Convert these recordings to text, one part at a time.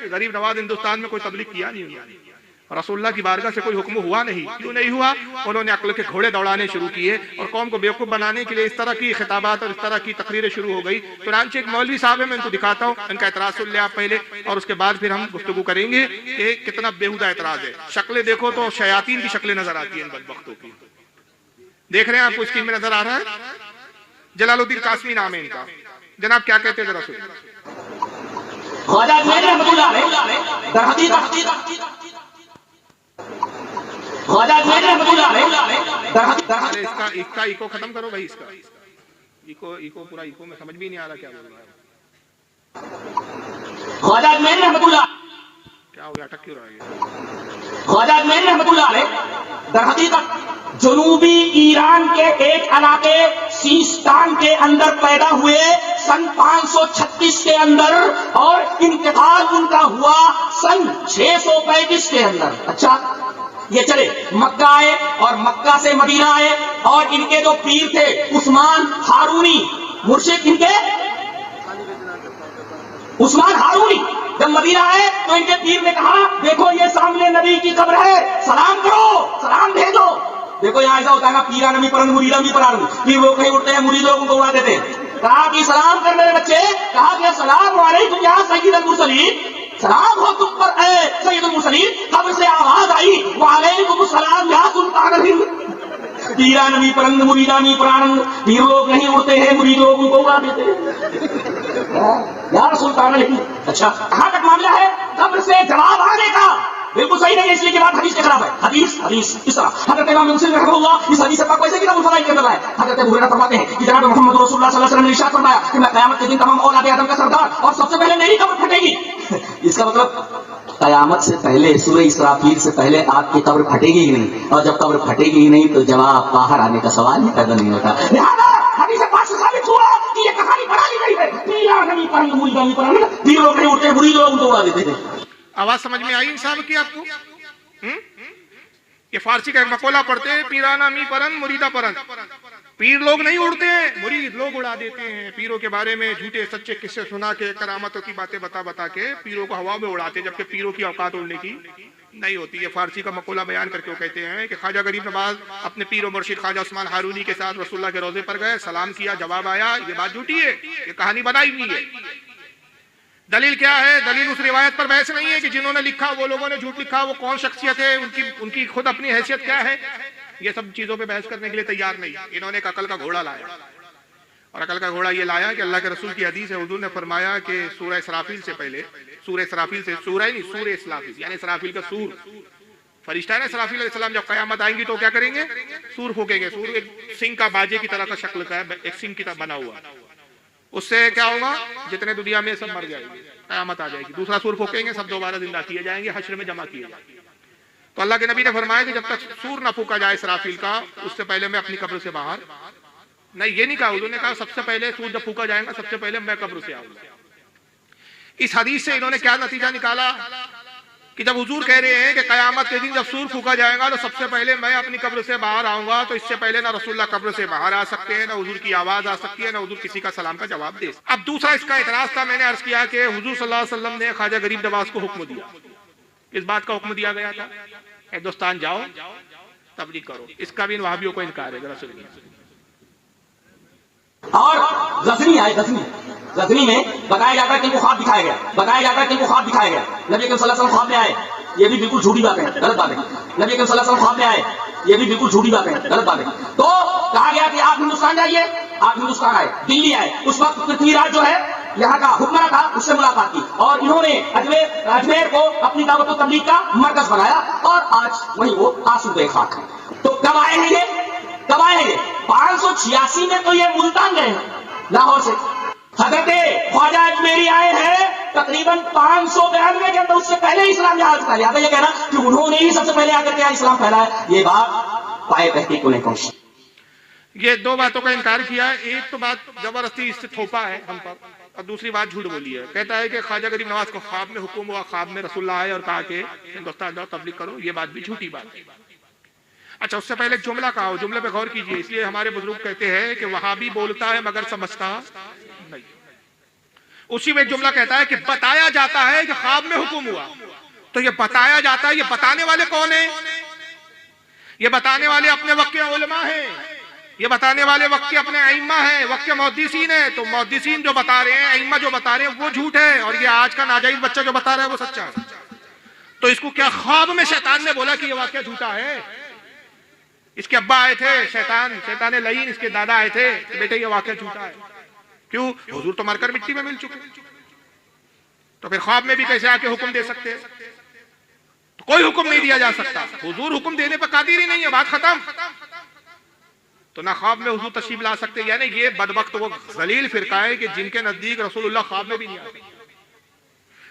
गरीब नवाज हिंदुस्तान में कोई तबलीग किया नहीं उन्होंने, रसूलुल्लाह की बारगाह से कोई हुक्म हुआ नहीं। क्यों नहीं हुआ? उन्होंने अक्ल के घोड़े दौड़ाने शुरू किए और कौम को बेवकूफ बनाने के लिए इस तरह की खिताबात और इस तरह की तकरीरें शुरू हो गई। चुनांचे एक मौलवी साहब है, मैं इनको दिखाता हूँ, इनका एतराज सुन ले आप पहले, और उसके बाद फिर हम गुफ्तगू करेंगे कि कितना बेहुदा एतराज है। शक्लें देखो तो शयातीन की शक्लें नजर आती है इन बदबख्तों की। देख रहे हैं आपको स्क्रीन में नजर आ रहा है, जलालुद्दीन कासमी नाम है इनका। जनाब क्या कहते हैं जरा सुनिए। इसका इको खत्म करो भाई, इसका इको पूरा इको में समझ भी नहीं आ रहा क्या बोल रहा है। क्या हो गया, अटक क्यों रहा है? दरहकीकत जनूबी ईरान के एक इलाके सीस्तान के अंदर पैदा हुए सन 536 के अंदर, और इंतकाल उनका हुआ सन 635 के अंदर। अच्छा, ये चले मक्का आए और मक्का से मदीना आए, और इनके जो पीर थे उस्मान हारूनी, मुर्शिद इनके उस्मान हारूनी, जब मदीना आए तो इनके पीर ने कहा देखो ये सामने नबी की कब्र है, सलाम करो, सलाम भेजो। देखो यहाँ ऐसा होता है ना, पीरा नबी परन मुरीदा भी परान, पीर लोग कहीं उठते हैं, मुरीद लोग उनको उड़ा देते हैं। कहा कि सलाम कर मेरे बच्चे, कहा कि सलाम वालेकुम या सय्यदुल मुरसलीन, सलाम हो तुम पर ऐ सय्यदुल मुरसलीन। कब्र से आवाज आई वालेकुम सलाम या सुल्तान हिंद। पीरा नबी परन मुरीदा भी परान, पीर लोग नहीं उड़ते हैं, मुरीद लोग उनको उड़ा देते हैं यार सुल्तान हिंद। अच्छा, कहां तक मामला है? कब्र से जवाब आने का बिल्कुल सही नहीं है, इसलिए कि बात हदीस के खिलाफ है। हदीस इस तरह हजरत इमाम मुस्लिम रहमतुल्लाह इस हदीस पर कैसे किताब फरमाई करता है। हजरत अबू हुरैरा फरमाते हैं कि जनाब मोहम्मद रसूलुल्लाह सल्लल्लाहु अलैहि वसल्लम ने इरशाद फरमाया कि मैं क़यामत के दिन तमाम औलाद आदम का सरदार और सबसे पहले मेरी कब्र फटेगी। इसका मतलब क़यामत से पहले, सूरह इसराफील से पहले आपकी कब्र फटेगी ही नहीं, और जब कब्र फटेगी ही नहीं तो जवाब बाहर आने का सवाल ही पैदा नहीं होता। लिहाजा हदीस पाक से साबित हुआ कि ये कहानी बना ली गई है। पीरा नबी परन मुरीदा भी परन, पीर लोग नहीं उड़ते, मुरीद लोग उनको उड़ा देते हैं। आवाज समझ में आई इन साहब की आपको? ये फारसी का एक मकोला पढ़ते हैं, पीराना मी परन मुरीदा परन। पीर लोग नहीं उड़ते हैं, मुरीद लोग उड़ा देते हैं। पीरों के बारे में झूठे सच्चे किस्से सुना के, करामतों की बातें बता बता के पीरों को हवा में उड़ाते, जबकि पीरों की औकात उड़ने की नहीं होती। ये फारसी का मकोला बयान करके वो कहते हैं कि ख्वाजा गरीब नवाज अपने पीर मुर्शिद ख्वाजा उस्मान हारूनी के साथ रसूलुल्लाह के रोजे पर गए, सलाम किया, जवाब आया। ये बात झूठी है, ये कहानी बनाई हुई है। दलील क्या है? दलील उस रिवायत पर बहस नहीं है कि जिन्होंने लिखा वो लोगों ने झूठ लिखा, वो कौन शख्सियत है, उनकी खुद अपनी हैसियत क्या है। ये सब चीजों पे बहस करने के लिए तैयार नहीं। इन्होंने एक अकल का घोड़ा लाया, और अकल का घोड़ा ये लाया कि अल्लाह के रसूल की हदीस है, हुजूर ने फरमाया कि सूरह इसराफील से पहले, सूरह इसराफील से, सूरह नहीं सूरह इसराफील यानी इसराफील का सूर, फरिश्ता है ना इसराफील अलैहिस्सलाम, जब कयामत आएंगी तो क्या करेंगे? सूर फूकेंगे। सूर एक सिंह का, बाजे की तरह का शक्ल का है, एक सिंह की तरह बना हुआ। उससे क्या होगा? जितने दुनिया में सब मर जाएंगे, कयामत आ जाएगी, दूसरा सूर फूकेंगे, सब दोबारा जिंदा किए जाएंगे, हश्र में जमा किए जाएंगे। तो अल्लाह के नबी ने फरमाया कि जब तक सूर ना फूका जाए इसराफील का, उससे पहले मैं अपनी कब्र से बाहर नहीं। ये नहीं कहा, उन्होंने कहा सबसे पहले सूर जब फूका जाएगा सबसे पहले मैं कब्र से आऊंगा। इस हदीस से इन्होंने क्या नतीजा निकाला कि जब हुजूर कह रहे हैं कि कयामत के दिन जब सूर फूका जाएगा तो सबसे पहले मैं अपनी कब्र से बाहर आऊंगा, तो इससे पहले ना रसूलुल्लाह कब्र से बाहर आ सकते हैं, ना हुजूर की आवाज आ सकती है, ना हुजूर किसी का सलाम का जवाब दे। अब दूसरा इसका इतराज था, मैंने अर्ज किया कि हुजूर सल्लल्लाहु अलैहि वसल्लम ने ख्वाजा गरीब नवाज को हुक्म दिया, इस बात का हुक्म दिया गया था हिंदुस्तान जाओ तबलीग करो। इसका भी इन वहाबियों को इनकार है। जरा सुनिए। और गजनी आए, गजनी में बताया जाता है कि इनको ख्वाब दिखाया गया, बताया जाता है कि इनको ख्वाब दिखाया गया, नबी अकरम सल्लल्लाहु अलैहि वसल्लम ख्वाब में आए, ये भी बिल्कुल झूठी बात है, गलत बात है। नबी अकरम सल्लल्लाहु अलैहि वसल्लम ख्वाब में आए, ये भी बिल्कुल झूठी बात है, गलत बात है। तो कहा गया कि आप हिंदुस्तान जाइए, आप हिंदुस्तान आए, दिल्ली आए। उस वक्त पृथ्वीराज जो है यहाँ का हुक्मरान था, उससे मुलाकात की, और इन्होंने अजमेर को अपनी दावत और तबलीग का मरकज बनाया, और आज वही वो आसूदे खाक है। तो कब आए हैं ये? कब आए हैं ये? 586 में तो ये मुल्तान गए हैं लाहौर से। हजरत ख्वाजा अजमेरी आए हैं तकरीबन 592 के अंदर, उससे पहले इस्लाम यहाँ फैला। लिहाजा ये कहना कि उन्होंने ही सबसे पहले आकर के इस्लाम फैलाया, ये बात पाए तहकीक को नहीं पहुंची। ये दो बातों का इनकार किया है। एक तो बात जबरदस्ती इससे थोपा है हम पर, और दूसरी बात झूठ बोली है। कहता है कि ख्वाजा गरीब नवाज को ख्वाब में हुक्म हुआ, ख्वाब में रसूलुल्लाह आए और कहा कि हिंदुस्तान जाओ तबलीग करो। ये बात भी झूठी बात है। अच्छा, उससे पहले एक जुमला कहा हो, जुमले पे गौर कीजिए। इसलिए हमारे बुजुर्ग कहते हैं कि वहां भी बोलता है मगर समझता नहीं। उसी में एक जुमला कहता है कि बताया जाता है कि ख्वाब में हुक्म हुआ। तो ये बताया जाता है, ये बताने वाले कौन है? ये बताने वाले अपने वक्त के उलमा हैं, ये बताने वाले वक्त के अपने अइम्मा हैं, वक्त के मुहद्दिसीन हैं। तो मुहद्दिसीन जो बता रहे हैं, अइम्मा जो बता रहे हैं, वो झूठ है, और ये आज का नाजायज बच्चा जो बता रहा है वो सच्चा है। तो इसको क्या ख्वाब में शैतान ने बोला कि ये वाकया झूठा है? इसके अब्बा आए थे, शैतान लईन, इसके दादा आए थे कि बेटे ये वाकया झूठा है। क्यों? हुजूर तो मरकर मिट्टी में मिल चुके, तो फिर ख्वाब में भी कैसे आके हुक्म दे सकते हैं? तो कोई हुक्म नहीं दिया जा सकता, हुजूर हुक्म देने पर कादिर ही नहीं है, बात खत्म। तो ना ख्वाब में हुजूर तशरीफ ला सकते। यानी ये बदबख्त वो जलील फिरका है कि जिनके नजदीक रसूलुल्लाह ख्वाब में भी नहीं आते।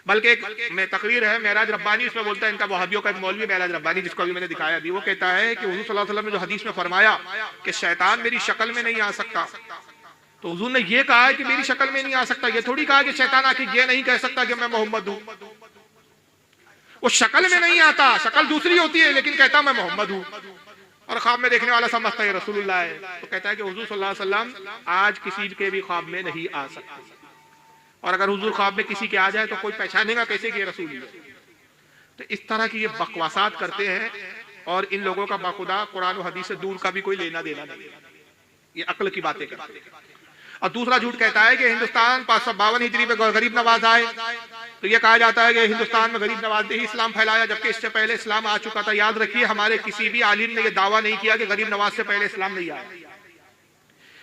बल्कि एक में तकरीर है मेराज रब्बानी, उसमें बोलता है, इनका वहाबियों का एक मौलवी मेराज रब्बानी, जिसको अभी मैंने दिखाया अभी, वो कहता है कि हुजूर सल्लल्लाहु अलैहि वसल्लम ने जो हदीस में फरमाया कि शैतान मेरी शक्ल में नहीं आ सकता, तो हुजूर ने ये कहा है कि मेरी शक्ल में नहीं आ सकता, ये थोड़ी कहा कि शैतान आके ये नहीं कह सकता कि मैं मोहम्मद हूं। वो शक्ल में नहीं आता, शक्ल दूसरी होती है, लेकिन कहता मैं मोहम्मद हूं, और ख्वाब में देखने वाला समझता है रसूलुल्लाह है। तो कहता है कि हुजूर सल्लल्लाहु अलैहि वसल्लम आज किसी के भी ख्वाब में नहीं आ सकते, और अगर हुजूर ख्वाब में किसी के आ जाए तो कोई पहचानेगा कैसे कि ये रसूल है। तो इस तरह की ये बकवासात करते हैं, और इन लोगों का बाखुदा कुरान और हदीस से दूर का भी कोई लेना देना नहीं, ये अक्ल की बातें करते हैं। और दूसरा झूठ कहता है कि हिंदुस्तान 552 हिजरी में गरीब नवाज आए, तो ये कहा जाता है कि हिंदुस्तान में गरीब नवाज ने ही इस्लाम फैलाया, जबकि इससे पहले इस्लाम आ चुका था। याद रखिए, हमारे किसी भी आलिम ने यह दावा नहीं किया कि गरीब नवाज से पहले इस्लाम नहीं आया।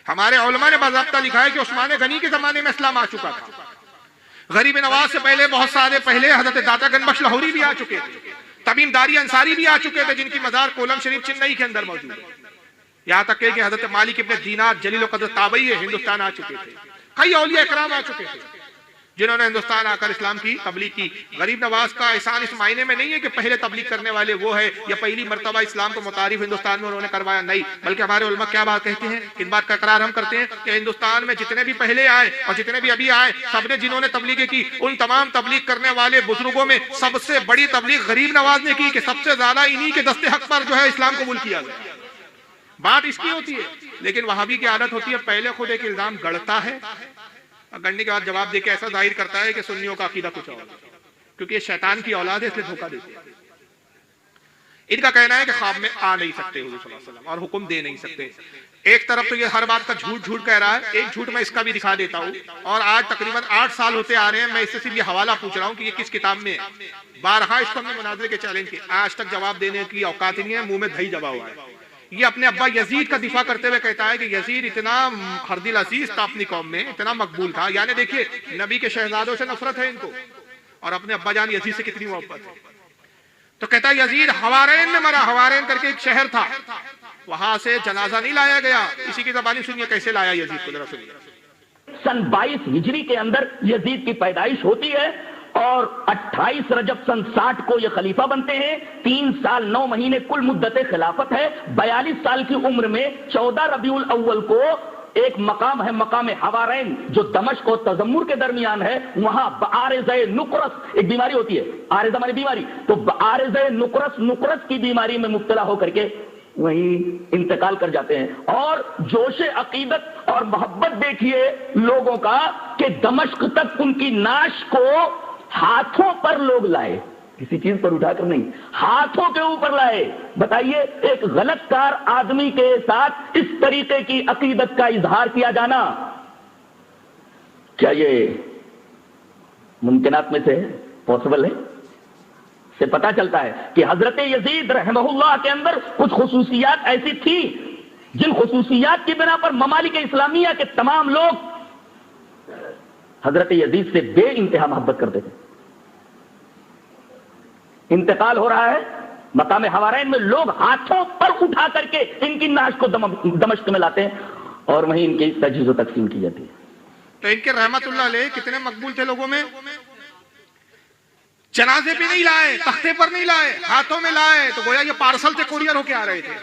हमारे उलमा ने बाज़ाब्ता लिखा है कि उस्मान गनी के जमाने में इस्लाम आ चुका था। गरीब नवाज से पहले बहुत सारे पहले हजरत दाता गनबख्श लाहौरी भी आ चुके थे, तमीम दारी अंसारी भी आ चुके थे, जिनकी मजार कोलम शरीफ चेन्नई के अंदर मौजूद है। यहाँ तक कि हजरत मालिक इब्न दीनार जलील क़द्र ताबई हिंदुस्तान आ चुके थे। कई औलिया इकराम आ चुके थे जिन्होंने हिंदुस्तान आकर इस्लाम की तबलीग की। गरीब नवाज का एहसान इस मायने में नहीं है कि पहले तबलीग करने वाले वो है, या पहली मर्तबा इस्लाम को मुतारिफ हिंदुस्तान में उन्होंने करवाया, नहीं। बल्कि हमारे उलमा क्या बात कहते हैं, किन बात का इकरार हम करते हैं कि हिंदुस्तान में जितने भी पहले आए और जितने भी अभी आए, सबने जिन्होंने तबलीग की, उन तमाम तबलीग करने वाले बुजुर्गों में सबसे बड़ी तबलीग गरीब नवाज ने की, कि सबसे ज्यादा इन्हीं के दस्ते हक पर जो है इस्लाम कबूल किया गया। बात इसकी होती है। लेकिन वहाबी की आदत होती है, पहले खुद एक इल्जाम गढ़ता है, और गढ़ने के बाद जवाब देके ऐसा जाहिर करता है कि सुन्नियों का अकीदा कुछ और, क्योंकि ये शैतान की औलाद है, इसलिए धोखा देते हैं। इनका कहना है कि ख्वाब में आ नहीं सकते हुजूर सल्लल्लाहु अलैहि वसल्लम और हुक्म दे नहीं सकते। एक तरफ तो ये हर बात का झूठ कह रहा है, एक झूठ मैं इसका भी दिखा देता हूँ। और आज तकरीबन 8 साल होते आ रहे हैं, मैं इससे सिर्फ ये हवाला पूछ रहा हूँ कि ये किस किताब में है। बारहा इसको हमने मुनाज़रे के चैलेंज किए, आज तक जवाब देने की औकात नहीं है, मुंह में दही जमा हुआ है। ये अपने अब्बा यजीद का दिफा करते हुए कहता है कि यजीद इतना खरदिल अजीज था अपनी कौम में, इतना मकबूल था। यानी देखिए, नबी के शहजादों से नफरत है इनको, और अपने अब्बा जान यजीद से कितनी मोहब्बत है। तो कहता है यजीद हवारेन में मरा, हवारेन करके एक शहर था, वहां से जनाजा नहीं लाया गया। इसी की ज़बानी सुनिए कैसे लाया यजीद को, जरा सुनिए। सन 22 हिजरी के अंदर यजीद की पैदाइश होती है, और 28 रजब सन 60 को ये खलीफा बनते हैं। 3 साल 9 महीने कुल मुद्दत खिलाफत है। 42 साल की उम्र में 14 रबीउल अव्वल को एक मकाम है, मकाम हवारैन, जो दमश्क और तजम्मुर के दरमियान है। वहां आरिज़े नुकरस एक बीमारी होती है, आरिज़ा माने बीमारी, तो आरिज़े नुकरस की बीमारी में मुब्तला होकर के वहीं इंतकाल कर जाते हैं। और जोश अकीदत और मोहब्बत देखिए लोगों का, कि दमश्क तक उनकी नाश को हाथों पर लोग लाए, किसी चीज पर उठाकर नहीं, हाथों के ऊपर लाए। बताइए, एक गलतकार आदमी के साथ इस तरीके की अकीदत का इजहार किया जाना, क्या ये मुमकिनात में से पॉसिबल है? से पता चलता है कि हजरत यजीद रहमहुल्लाह के अंदर कुछ खुसूसियात ऐसी थी, जिन खुसूसियात की बिना पर ममालिक इस्लामिया के तमाम लोग हजरत यजीद से बे इंतहा मोहब्बत करते थे। इंतकाल हो रहा है, मकाम हवारैन में लोग हाथों पर उठा करके इनकी नाश को दमश्क में लाते हैं, और वहीं इनकी तजहीज़ तकसीम की जाती है। तो इनके रहमतुल्लाह अलैह कितने मकबूल थे लोगों में। जनाजे पे नहीं लाए, तख्ते पर नहीं लाए, हाथों में लाए, तो गोया ये पार्सल से कुरियर होके आ रहे थे।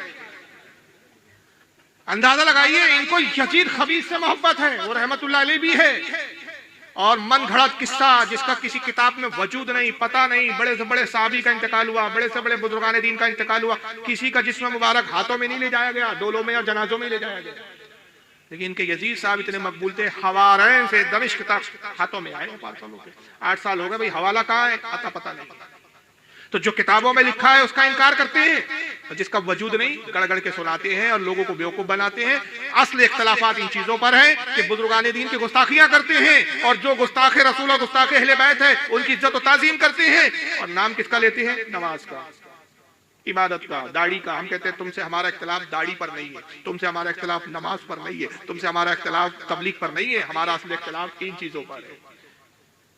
अंदाजा लगाइए, इनको यजीद खबीस से मोहब्बत है, वो रहमतुल्लाह अलैह भी है। और मन घड़त किस्सा जिसका किसी किताब में वजूद नहीं, पता नहीं, बड़े से बड़े साहबी का इंतकाल हुआ, बड़े से बड़े बुजुर्गान दीन का इंतकाल हुआ, किसी का जिस्म मुबारक हाथों में नहीं ले जाया गया, डोलों में और जनाजों में ले जाया गया। लेकिन इनके यजीद साहब इतने मकबूल थे, हवारैन से दमिश्क तक हाथों में आए 8 साल हो गए, भाई हवाला कहाँ है, आता पता नहीं। तो जो किताबों में लिखा है उसका इनकार करते हैं, और जिसका वजूद नहीं गड़गड़ के सुनाते हैं और लोगों को बेवकूफ बनाते हैं। असल इख्तलाफात इन चीजों पर है कि बुजुर्गान दीन की गुस्ताखियां करते हैं, और जो गुस्ताखे रसूल और गुस्ताखे अहले बैत है उनकी इज्जत और ताजीम करते हैं, और नाम किसका लेते हैं, नमाज का, इबादत का, दाढ़ी का। हम कहते हैं तुमसे हमारा इख्तलाफ दाढ़ी पर नहीं है, तुमसे हमारा इख्तलाफ नमाज पर नहीं है, तुमसे हमारा इख्तलाफ तबलीग पर नहीं है, हमारा असल इख्तलाफ इन चीजों पर है।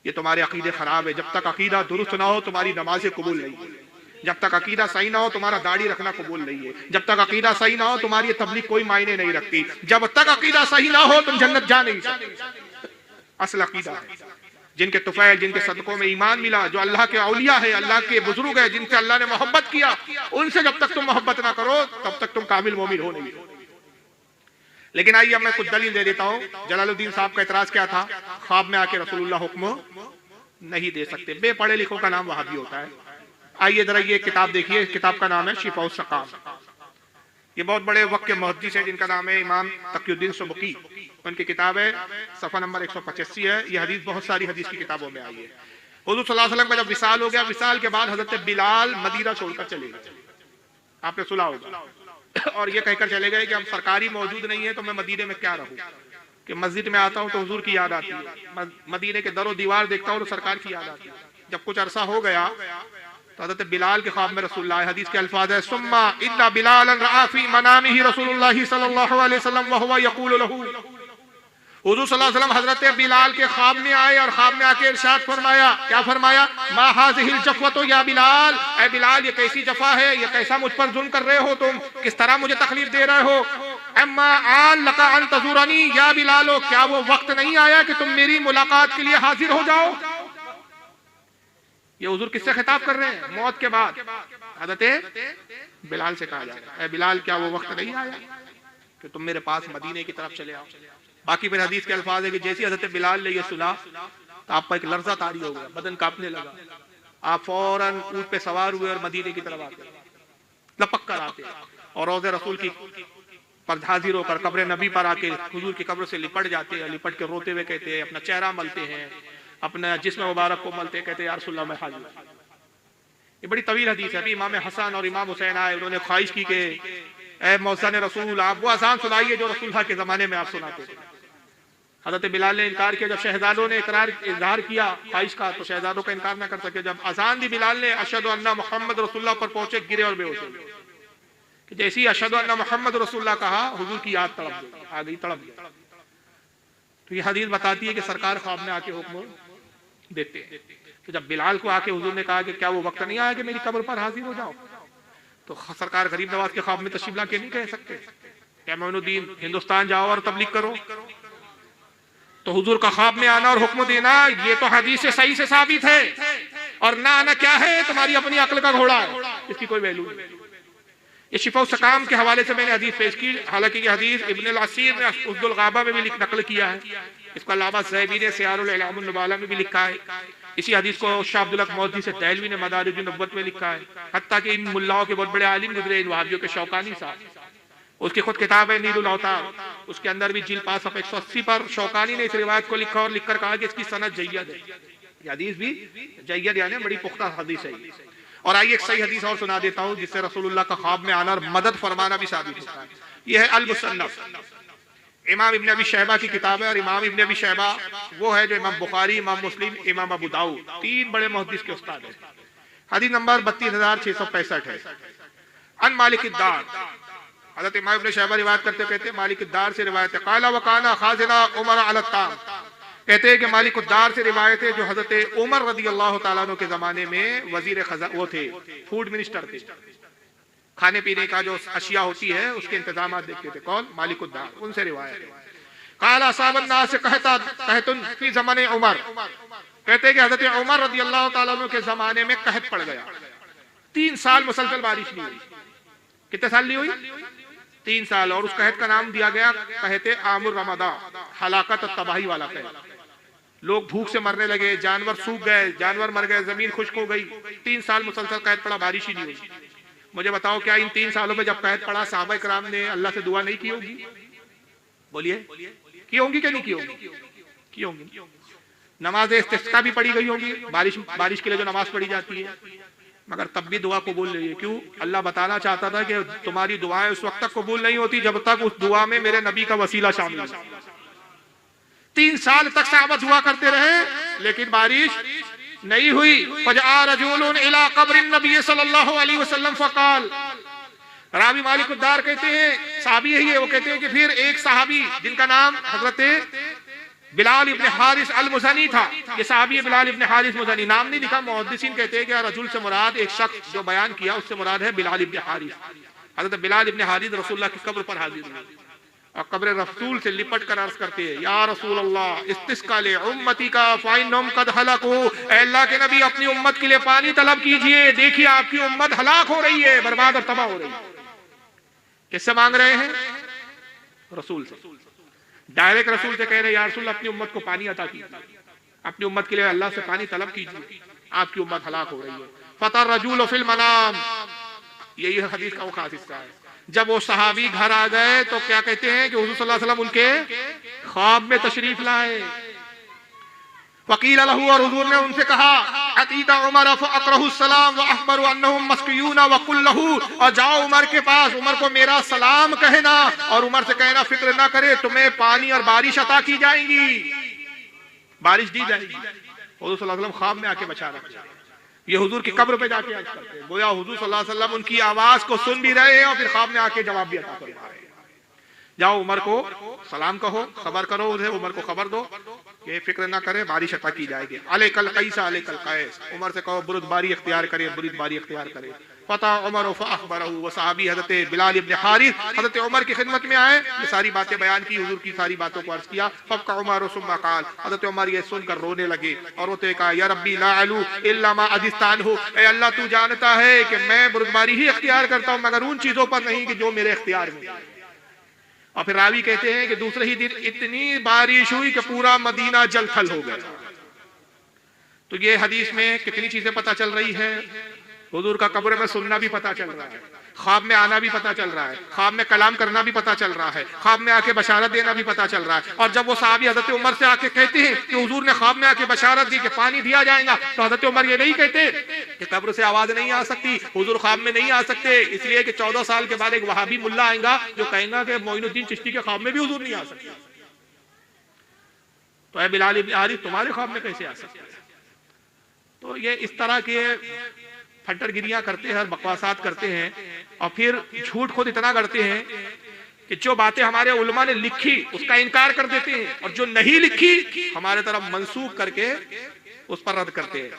ये तुम्हारे अकीदे खराब है, जब तक अकीदा दुरुस्त ना हो तुम्हारी नमाजें कबूल नहीं है, जब तक अकीदा सही ना हो तुम्हारा दाढ़ी रखना कबूल नहीं है, जब तक अकीदा सही ना हो तुम्हारी तबलीग कोई मायने नहीं रखती, जब तक अकीदा सही ना हो तुम जन्नत जा नहीं सकते। असल अकीदा है, जिनके तुफैल, जिनके सदकों में ईमान मिला, जो अल्लाह के औलिया है, अल्लाह के बुजुर्ग है, जिनसे अल्लाह ने मोहब्बत किया, उनसे जब तक तुम मोहब्बत ना करो तब तक तुम कामिल मोमिन हो नहीं। लेकिन आइए मैं कुछ दलील दे देता हूं। जलालुद्दीन साहब का एतराज क्या था, ख्वाब में आके रसूलुल्लाह हुक्म नहीं दे सकते। बेपढ़े लिखों का नाम वहाबी होता है। आइए जरा ये किताब देखिए, किताब का नाम है शिफाउस सकाम। ये बहुत बड़े वक्त के मुहद्दिस है जिनका नाम है इमाम तकीउद्दीन सुबकी। उनकी किताब है, सफा नंबर 185 है। ये हदीस बहुत सारी हदीस की किताबों में आई है। हुजूर सल्लल्लाहु अलैहि वसल्लम का जब विसाल हो गया, विसाल के बाद हजरत बिलाल मदीना छोड़कर चले गए, आपने सुना होगा, और ये कहकर चले गए कि अब सरकारी मौजूद नहीं है तो मैं मदीने में क्या रहूं, कि मस्जिद में आता हूं तो हुजूर की याद आती है, मदीने के दरो दीवार देखता हूं तो सरकार की याद आती है। जब कुछ अरसा हो गया तो हज़रत बिलाल के ख्वाब में रसूलुल्लाह, हदीस के अल्फाज है, सुम्मा इन्ना बिलालन रआ फी मनामिही रसूलुल्लाह सल्लल्लाहु अलैहि वसल्लम व हुवा यक़ूलु लहू। हुजूर सल्लल्लाहु अलैहि वसल्लम हजरत बिलाल के ख्वाब में आए और ख्वाब में आके इरशाद फरमाया, क्या फरमाया, मा हाज़िहिल जफ़वतु या बिलाल, ऐ बिलाल ये कैसी जफा है, ये कैसा मुझ पर जुल्म कर रहे हो तुम, किस तरह मुझे तकलीफ दे रहे हो। अम्मा आन लका अन तज़ूरनी या बिलालो, क्या वो वक्त नहीं आया कि तुम मेरी मुलाकात के लिए हाजिर हो जाओ। ये हुजूर किससे खिताब कर रहे हैं, मौत के बाद हज़रत बिलाल से कहा जा रहा है, ऐ बिलाल क्या वो वक्त नहीं आया कि तुम मेरे पास मदीने की तरफ चले आओ। बाकी फिर हदीस के अल्फाज है कि जैसे हज़रत बिलाल ने ये सुना तो आपका एक लर्जा तारी हो गया, बदन कांपने लगा, आप फौरन ऊंट पे सवार हुए और मदीने की तरफ आते, लपक कर आते और रोज़े रसूल की पर हाजिर होकर कब्र नबी पर आके हुजूर की कब्र से लिपट जाते हैं, लिपट के रोते हुए कहते हैं, अपना चेहरा मलते हैं, अपना जिस्म मुबारक को मलते, कहते हैं या रसूलल्लाह मैं हाजिर। ये बड़ी तवील हदीस है। अभी इमाम हसन और इमाम हुसैन आए, उन्होंने ख्वाहिश की कि ऐ मौसन रसूल आप वो अज़ान सुनाइए जो रसूलुल्लाह के ज़माने में आप सुनाते थे। हज़रत बिलाल ने इनकार किया। जब शहजादों ने इजहार किया ख्वाहिश का तो शहजादों का इनकार ना कर सके। जब अज़ान दी बिलाल ने अशहदु अन्ना मुहम्मद रसूलुल्लाह पर पहुंचे, गिरे और बेहोश हो गए। कि जैसी अशहदु अन्ना मुहम्मद रसूलुल्लाह कहा, हुजूर की याद तड़प आ गई, तड़प गई। तो ये हदीस बताती है कि सरकार ख्वाब में आके हुक्म देते हैं। तो जब बिलाल को आके हुजूर ने कहा कि क्या वो वक्त नहीं आया कि मेरी कब्र पर हाजिर हो जाओ, तो सरकार गरीब नवाज के ख्वाब में तशरीफ ला के नहीं कह सकते क्या मोइनुद्दीन हिंदुस्तान जाओ और तबलीग करो। तो हुजूर का ख्वाब में आना और हुक्म देना ये तो हदीस से सही से साबित है, और ना आना क्या है, तुम्हारी अपनी अक्ल का घोड़ा है, इसकी कोई वैल्यू नहीं। ये शिफा सकाम के हवाले से मैंने हदीस पेश की। हालांकि ये हदीस इब्न अल-असीर ने उस्दुल गाबा में भी नकल किया है, इसका अलावा ज़हबी ने सियारुल अलामुन नुबाला में भी लिखा है। इसी हदीस को शाह अब्दुल हक मौदूदी से देहलवी ने मदारिजुन नबुव्वत में लिखा है। हत्ता कि इन मुल्लाओं के बहुत बड़े आलिम गुजरे, इन वहाबियों के शौकानी साहब, उसकी खुद किताब है नीलुल औतार, उसके अंदर भी जिल्द 5 सफ़ा 180 पर शौकानी ने इस रिवायत को लिखा और लिखकर कहा कि इसकी सनद जय्यद है। ये हदीस भी जय्यद यानी बड़ी पुख्ता हदीस है। और आइए एक सही हदीस और सुना देता हूं जिससे रसूलुल्लाह का ख्वाब में आना और मदद फरमाना भी साबित होता है। यह है अल मुसन्नफ, इमाम इब्न अबी शैबा की किताब है। और इमाम इब्न अबी शैबा वो है जो इमाम बुखारी, इमाम मुस्लिम, इमाम अबू दाऊद, 3 बड़े मुहद्दिस के उस्ताद है। हदीस नंबर 32665 है। अन मालिक दार, हज़रत इमाम इब्न शैबा रिवायत करते कहते मालिक दार से रिवायत है, काला व काना खाज़िना उमर अल ताम, कहते हैं कि मालिक दार से रिवायत है जो हज़रत उमर रज़ी अल्लाह तआला अन्हु के ज़माने में वज़ीर खज़ा वो थे, फूड मिनिस्टर थे, खाने पीने का जो अशिया होती है उसके इंतजाम देखते थे। कौन? मालिक दार, उनसे रिवायत है। काला साबन्ना से कहतुन फी ज़माने उमर, कहते हैं कि हज़रत उमर रज़ी अल्लाह तआला अन्हु के ज़माने में कहत पड़ गया, 3 साल मुसलसल बारिश नहीं हुई। कितने साल नहीं हुई? 3 साल। और उस कहत का नाम दिया गया कहते आमुर रमदा, हलाकत और तबाही वाला कहत। लोग भूख से मरने लगे, जानवर सूख गए, जानवर मर गए, जमीन खुश्क हो गई। 3 साल मुसलसल कहत पड़ा, बारिश ही नहीं हुई। मुझे बताओ क्या इन 3 सालों में जब कहत पड़ा साहबा इकराम ने अल्लाह से दुआ नहीं की होगी? बोलिए, की होंगी क्या नहीं की होंगी? की होंगी। नमाज इस्तिस्का भी पढ़ी गई होगी, बारिश के लिए जो नमाज पढ़ी जाती है, मगर तब भी दुआ कबूल नहीं है। क्यों? अल्लाह बताना चाहता था कि तुम्हारी दुआएं उस वक्त तक कबूल नहीं होती जब तक उस दुआ में मेरे नबी का वसीला शामिल है। 3 साल तक सहाबा दुआ करते रहे लेकिन बारिश नहीं हुई। फजआ रजूलुन इला क़ब्रिन नबी सल्लल्लाहु अलैहि वसल्लम फ़क़ाल, रावी मालिक उद्दार कहते हैं, साहबी है ये, वो कहते हैं कि फिर एक साहबी जिनका नाम हजरत बिलाल इब्न हारिस अल मुज़नी था, ये साहबी है बिलाल इब्न हारिस मुज़नी, नाम नहीं लिखा। मुहद्दिसीन कहते हैं कि रजूल से मुराद एक शख्स जो बयान किया उससे मुराद है बिलाल इब्न हारिस। हजरत बिलाल इब्न हारिस रसूलुल्लाह की कब्र पर हाजिर हुए और कब्र रसूल से लिपट कर अर्ज करते हैं, या रसूल अल्लाह इस्तिस्का ले उम्मती का फ़इन्नहुम क़द हलकू, ऐ अल्लाह के नबी अपनी उम्मत के लिए पानी तलब कीजिए, देखिए आपकी उम्मत हलाक हो रही है, बर्बाद और तबाह हो रही है। किससे मांग रहे हैं? रसूल से, डायरेक्ट रसूल से कह रहे हैं, या रसूल अपनी उम्मत को पानी अता कीजिए, अपनी उम्मत के लिए अल्लाह से पानी तलब कीजिए, आपकी उम्मत हलाक हो रही है। फतर रजूल फिल मनाम, यही हदीस का वो खास हिस्सा है। जब वो सहाबी घर आ गए तो क्या कहते हैं कि हुजूर सल्लल्लाहु अलैहि वसल्लम उनके ख्वाब में तशरीफ लाए। वकील लहू, और हुजूर ने उनसे कहा, अतीता उमर फअक़रहु सलाम व अख़बरु अन्नहुम मस्क़ियून व कुल लहू, और जाओ उमर के पास, उमर को मेरा सलाम कहना और उमर से कहना फिक्र ना करे, तुम्हें पानी और बारिश अता की जाएगी, बारिश दी जाएगी। हुजूर सल्लल्लाहु अलैहि वसल्लम ख्वाब में आके बचा रहे। ये हुजूर की कब्र पे जाके आज करते हैं, गोया हुजूर सल्लल्लाहु अलैहि वसल्लम उनकी आवाज को सुन भी रहे हैं और फिर ख्वाब में आके जवाब भी अता फरमा रहे हैं। जाओ उमर को सलाम कहो, खबर करो उन्हें, उमर को खबर दो कि फिक्र ना करे, बारिश अता की जाएगी। अलैकल कैसा अलैकल कैस, उमर से कहो बुरुदबारी इख्तियार करे, बुरुदबारी इख्तियार करे। फता उमर फअख़बरहु, वो सहाबी हज़रत बिलाल इब्न हारिस हज़रत उमर की खिदमत में आए, ये सारी बातें बयान की, हुजूर की सारी बातों को अर्ज किया। फबका उमर सुम्मा क़ाल, हज़रत उमर ये सुनकर रोने लगे और रोते कहा, या रब्बी ला अलू इल्ला मा अज़िस्तानहु, ए अल्लाह तू जानता है कि मैं बुरुदबारी ही इख्तियार करता हूँ मगर उन चीजों पर नहीं कि जो मेरे इख्तियार में। और फिर रावी कहते हैं कि दूसरे ही दिन इतनी बारिश हुई कि पूरा मदीना जलथल हो गया। तो ये हदीस में कितनी चीजें पता चल रही है? हुजूर का कब्र में सुनना भी पता चल रहा है, ख्वाब में आना भी पता चल रहा है, ख्वाब में कलाम करना भी पता चल रहा है, ख्वाब में आके बशारत देना भी पता चल रहा है। और जब वो साहबी हजरत उमर से आके कहते हैं कि हुजूर ने ख्वाब में आके बशारत दी कि पानी दिया जाएगा, तो हजरत उमर ये नहीं कहते कि कब्र से आवाज नहीं आ सकती, हुजूर ख्वाब में नहीं आ सकते, इसलिए कि 14 साल के बाद एक वहाबी मुल्ला आएगा जो कहेगा कि मोइनुद्दीन चिश्ती के ख्वाब में भी हुजूर नहीं आ सकते। तो बिलाल इब्न हारिस तुम्हारे ख्वाब में कैसे आ सकते? तो ये इस तरह के फटरगिरियां करते हैं और बकवासात करते हैं और फिर झूठ खुद इतना करते हैं कि जो बातें हमारे उलमा ने लिखी उसका इनकार कर देते हैं और जो नहीं लिखी हमारे तरफ मंसूब करके उस पर रद्द करते हैं।